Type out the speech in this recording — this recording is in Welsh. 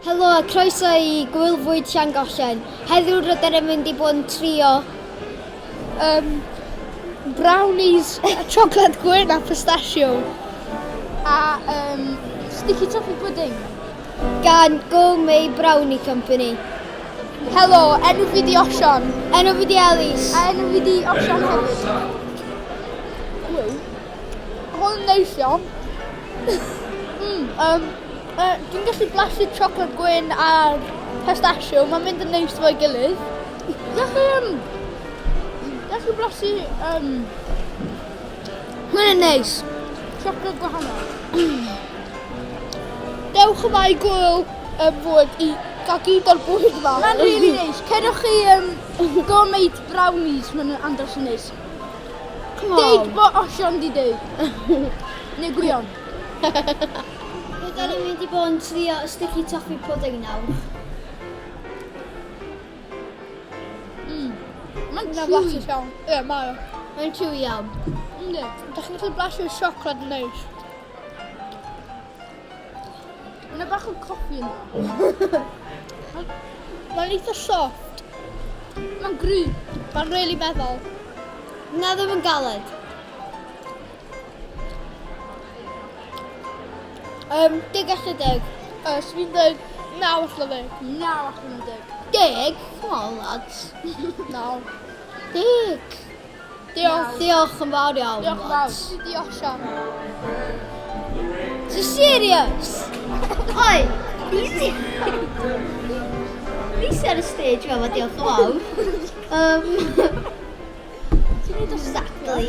Helo a croeso I Gŵyl Fwyd Llangollen. Heddiw rydyn ni'n mynd I bod yn trio Brownies, chocolate gwyn a pistachio. A sticky toffee pudding. gan Gourmet Brownie Company. Helo, enw fi di Osion. Enw fi di Elis. A enw fi di Osion hefyd. Hwn yn neis iawn. Dwi'n gallu blasu chocolate gwyn a pistachio, mae'n mynd yn neis fo'i gilydd. Gallu blasu Hwn yn neis. chocolate gwahanol. Dewch yma I Gŵyl Fwyd I gael gyd o'r bwyd yma. Mae'n really neis. Cerwch chi Gourmet Brownies, mae'n andros yn neis. Deud bo Osion di deud. Neu gwion. Rydyn ni'n mynd I bod yn trio sticky toffee pudding nawr. Mae'n blasus iawn. Ie, mae o. Mae'n chewy iawn. Ynddi. Da chi'n gallu blasu siocled yn neis. Mae'n bach o coffi yna. Mae'n eitha soft. Mae'n grŵp. Mae'n really meddwl. Na ddim yn galed. Dig allan deg. So fi'n dweud 9 allan 10. 9 allan 10. Deg? Come on lads. 9. Deg. Diolch yn fawr iawn Diolch yn fawr. lads. Di Osion. Is it serious? Oi, easy. Easy ar y stage fel diolch yn fawr. Ti'n neud o exactly